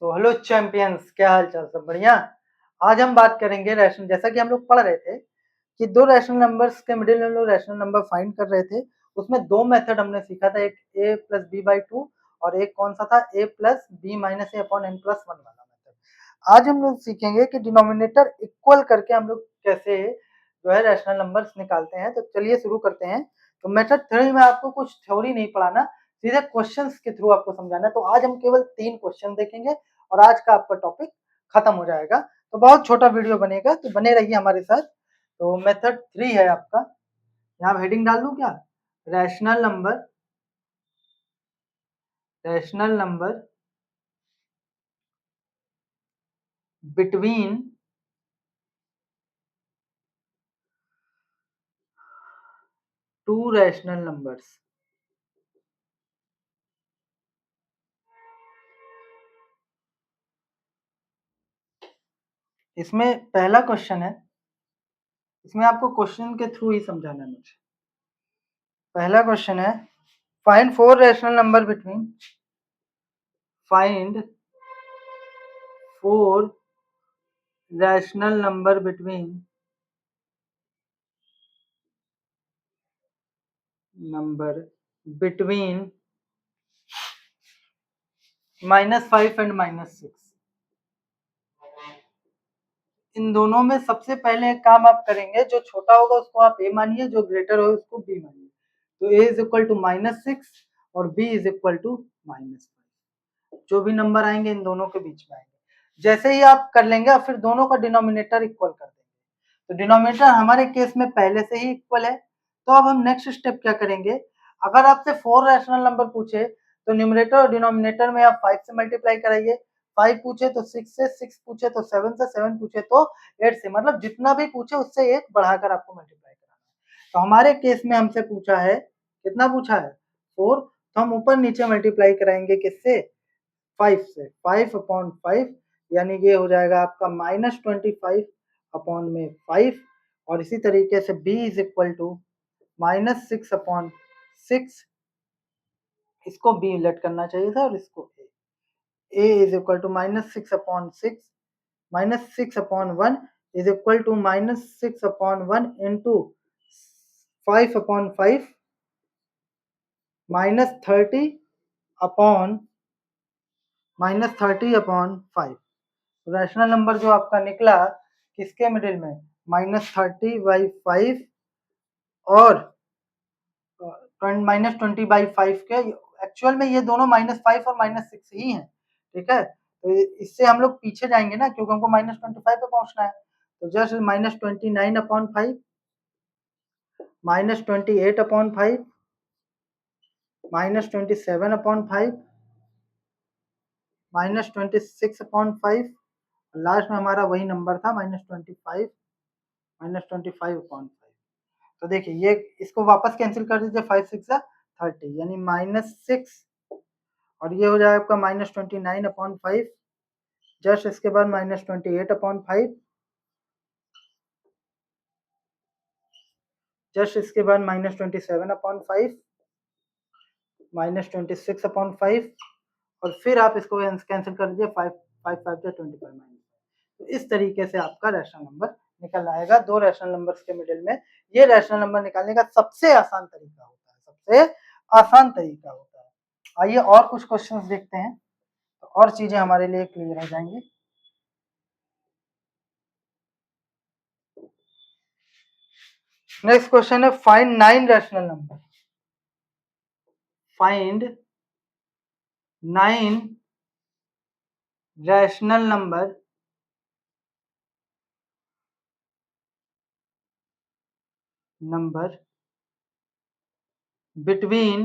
तो hello champions, क्या हाल चाल, सब बढ़िया। आज हम बात करेंगे रैशनल, जैसा कि हम लोग पढ़ रहे थे कि दो रैशनल नंबर्स के मिडिल में हम लोग रैशनल नंबर फाइंड कर रहे थे। उसमें दो मेथड हमने सीखा था, एक a plus b by two और एक कौन सा था, a plus b minus a upon n plus one वाला मेथड। आज हम लोग सीखेंगे कि डिनोमिनेटर इक्वल करके हम लोग कैसे जो है रैशनल नंबर्स निकालते हैं। तो चलिए शुरू करते हैं। तो मेथड थ्योरी में आपको कुछ थ्योरी नहीं पढ़ाना, सीधे क्वेश्चंस के थ्रू आपको समझाना है। तो आज हम केवल 3 क्वेश्चन देखेंगे और आज का आपका टॉपिक खत्म हो जाएगा। तो बहुत छोटा वीडियो बनेगा, तो बने रहिए हमारे साथ। तो मेथड 3 है आपका, यहाँ हेडिंग डाल दूं क्या, rational number between two rational numbers. इसमें पहला क्वेश्चन है, इसमें आपको क्वेश्चन के थ्रू ही समझाना है मुझे। पहला क्वेश्चन है, find four rational number between, find four rational number between -5 and -6। इन दोनों में सबसे पहले एक काम आप करेंगे, जो छोटा होगा उसको आप a मानिए, जो ग्रेटर होगा उसको b मानिए। तो a इज इक्वल टू -6 और b इज इक्वल टू -5। जो भी नंबर आएंगे इन दोनों के बीच में आएंगे। जैसे ही आप कर लेंगे आप फिर दोनों का डिनोमिनेटर इक्वल कर देंगे। तो डिनोमिनेटर हमारे केस में पहले से ही इक्वल है। तो अब हम नेक्स्ट स्टेप क्या करेंगे, अगर आपसे 4 रैशनल नंबर पूछे तो न्यूमरेटर और डिनोमिनेटर में आप 5 से मल्टीप्लाई कराइए। 5 पूछे तो 6 से, 6 पूछे तो 7 से, 7 पूछे तो 8 से, मतलब जितना भी पूछे उससे एक बढ़ाकर आपको मल्टीप्लाई कराना है। तो हमारे केस में हमसे पूछा है, कितना पूछा है, 4। तो हम ऊपर नीचे मल्टीप्लाई कराएंगे किससे, 5 से। 5 अपॉन 5 यानी ये हो जाएगा आपका -25 अपॉन में 5। और इसी तरीके से b is equal to -6 upon 6, इसको b लेट करना चाहिए था और इसको a is equal to -6 upon 6, -6 upon 1 is equal to -6 upon 1 into 5 upon 5 -30 upon -30/5। Rational number जो आपका निकला किसके मिडिल में, -30/5 और -20/5 के। एक्चुअल में ये दोनों -5 और -6 ही हैं, ठीक है। तो इससे हम लोग पीछे जाएंगे ना, क्योंकि हमको -25 पे पहुंचना है। तो जस्ट -29/5, -28/5, -27/5, -26/5, लास्ट में हमारा वही नंबर था -25, -25/5। तो देखिए ये, इसको वापस कैंसिल कर दीजिए, 5 6 30 यानी -6 और ये हो जाएगा आपका -29/5। जस्ट इसके बाद -28/5, जस्ट इसके बाद -27/5, -26/5 और फिर आप इसको कैंसिल कर दीजिए, 5 5 5 25 तो इस तरीके से आपका रैशनल नंबर निकल आएगा दो रैशनल नंबर्स के मिडिल में। ये रैशनल नंबर निकालने का सबसे आसान तरीका होता है, सबसे आसान तरीका होता है। आइए और कुछ क्वेश्चंस देखते हैं, तो और चीजें हमारे लिए क्लियर हो जाएंगी। नेक्स्ट क्वेश्चन है, find 9 rational number, find 9 rational number between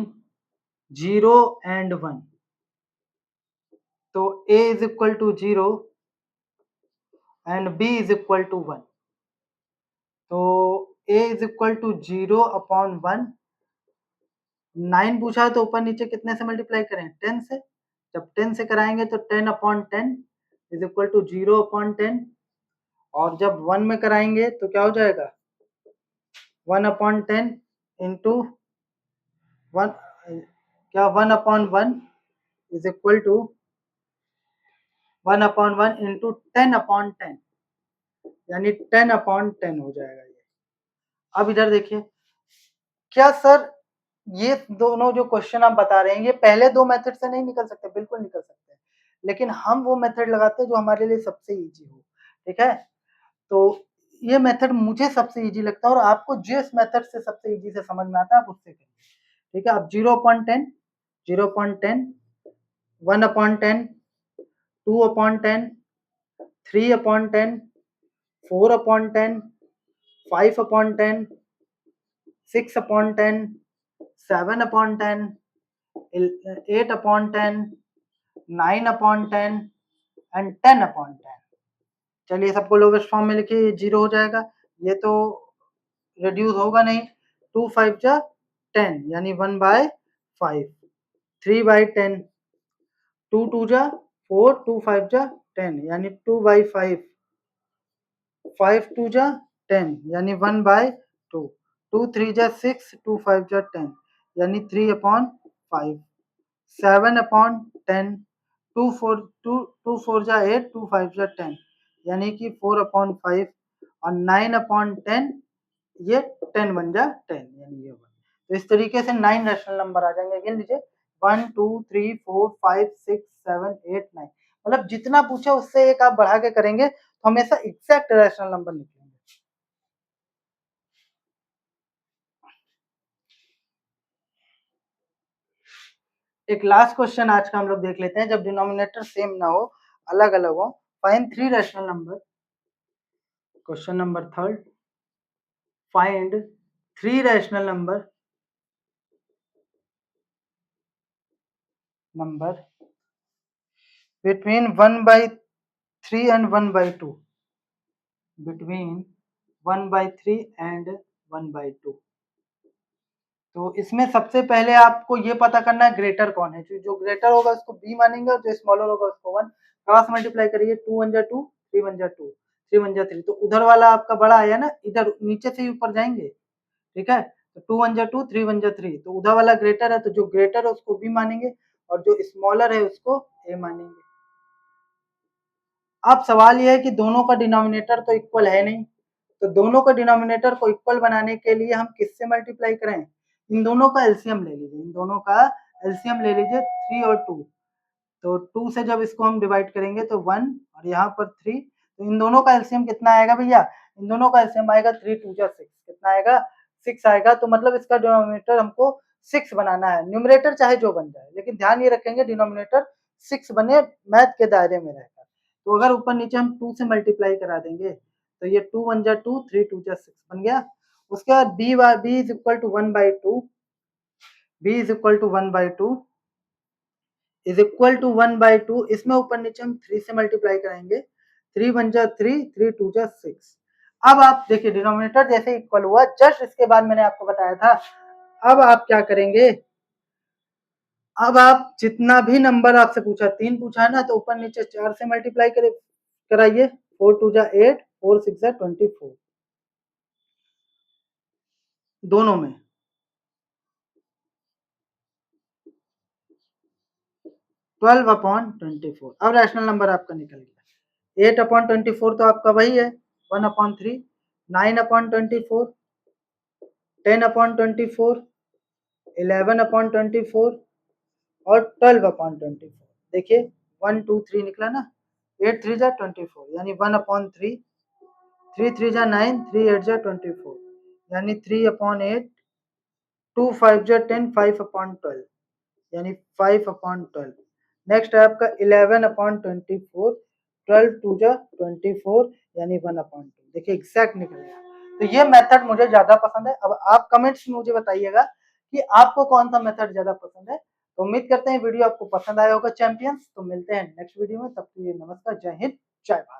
0 and 1। तो a is equal to 0 and b is equal to 1। तो a is equal to 0 upon 1, 9 पूछा है तो ऊपर नीचे कितने से मल्टीप्लाई करें, 10 से। जब 10 से कराएंगे तो 10/10 इज इक्वल टू 0/10। और जब 1 में कराएंगे तो क्या हो जाएगा, 1/10 इंटू 1, क्या 1/1 इज इक्वल टू 1/1 इंटू 10/10 यानी 10/10 हो जाएगा ये। अब इधर देखिए, क्या सर ये दोनों जो क्वेश्चन आप बता रहे हैं ये पहले दो मेथड से नहीं निकल सकते? बिल्कुल निकल सकते हैं, लेकिन हम वो मेथड लगाते हैं जो हमारे लिए सबसे इजी हो, ठीक है। तो ये मेथड मुझे सबसे इजी लगता है और आपको जिस मेथड से सबसे इजी से समझ में आता है आप उससे करिए, ठीक है। अब 0/10, 0/10, 1/10, 2/10, 3/10, 4/10, 5/10, 6/10, 7/10, 8/10, 9/10 एंड 10/10। चलिए सबको लोवेस्ट फॉर्म में लिखिए, 0 हो जाएगा, ये तो रिड्यूस होगा नहीं। 2 5 जा 10 यानी 1/5, 3/10, 2 2 जा 4, 2 5 जा 10 यानी 2/5, 5 2 जा 10 यानी 1/2, 2 3 जा 6, 2 5 जा 10 यानी 3/5, 7/10, 2 4 जा 8, 2 5 जा 10 यानी कि 4/5 और 9/10 ये 10 बन जा 10 यानी ये 1। तो इस तरीके से 9 रैशनल नंबर आ जाएंगे। गिन लीजिए 1 2 3 4 5 6 7 8 9, मतलब जितना पूछा उससे एक आप बढ़ा के करेंगे तो हमेशा एग्जैक्ट रैशनल नंबर निकलेंगे। एक लास्ट क्वेश्चन आज का हम लोग देख लेते हैं, जब डिनोमिनेटर सेम ना हो, अलग अलग हो। Find 3 rational number. Question number 3, find 3 rational number between 1/3 and 1/2, between 1/3 and 1/2। तो इसमें सबसे पहले आपको ये पता करना है ग्रेटर कौन है। जो ग्रेटर होगा उसको बी मानेंगे और जो स्मॉलर होगा उसको 1। क्रॉस मल्टीप्लाई करिए, 2 1 जा 2, 3 1 जा 2, 3 1 जा 3। तो उधर वाला आपका बड़ा आया ना, इधर नीचे से ही ऊपर जाएंगे, ठीक है। तो 2 1 जा 2, 3 1 जा 3, तो उधर वाला ग्रेटर है, तो जो ग्रेटर है उसको बी मानेंगे और जो स्मॉलर है उसको ए मानेंगे। अब सवाल यह है कि दोनों का डिनोमिनेटर तो इक्वल है नहीं, तो दोनों का डिनोमिनेटर को इक्वल बनाने के लिए हम किससे मल्टीप्लाई करें? इन दोनों का एलसीएम ले लीजिए, इन दोनों का एलसीएम ले लीजिए 3 और 2। तो 2 से जब इसको हम डिवाइड करेंगे तो 1 और यहाँ पर 3, तो इन दोनों का एलसीएम कितना आएगा भैया? इन दोनों का एलसीएम आएगा 3 2 जा 6, कितना आएगा? 6 आएगा। तो मतलब इसका डिनोमिनेटर हमको 6 बनाना है। न्यूमरेटर चाहे जो बन जाए, लेकिन ध्यान ये रखेंगे डिनोमिनेटर 6 बने, मैथ के दायरे में रहेगा। तो अगर ऊपर नीचे हम 2 से मल्टीप्लाई करा देंगे तो ये 2 1 जा 2, 3 2 जा 6 बन गया। उसके बाद b is equal to 1/2, b is equal to 1/2 is equal to 1/2। इसमें ऊपर नीचे हम 3 से मल्टीप्लाई कराएंगे, 3 1 जा 3, 3 2 जा 6। अब आप देखिए डिनोमिनेटर जैसे इक्वल हुआ, जस्ट इसके बाद मैंने आपको बताया था, अब आप क्या करेंगे? अब आप जितना भी नंबर आपसे पूछा, 3 पूछा है ना, तो ऊपर नीचे 4 से मल्टीप्लाई कराइए, 4 2 जा 8, 4 6 जा 24, दोनों में 12/24। अब रैशनल नंबर आपका निकल गया। 8/24 तो आपका वही है 1/3, 9/24, 10/24, 11/24 और 12/24। देखिए 1 2 3 निकला ना, 8 3 जा 24 यानी 1/3, 3 3 जा 9, 3 8 जा 24 यानी 3/8, 2 5 जा 10, 5/12 यानी 5/12। नेक्स्ट है आपका 11/24, 12 2 जा 24 यानी 1/2। देखिए एग्जैक्ट निकल गया। तो ये मेथड मुझे ज्यादा पसंद है। अब आप कमेंट्स में मुझे बताइएगा कि आपको कौन सा मेथड ज्यादा पसंद है। तो उम्मीद करते हैं वीडियो आपको पसंद आया होगा चैंपियंस। तो मिलते हैं नेक्स्ट वीडियो में, तब तक के लिए नमस्कार, जय हिंद, जय भारत।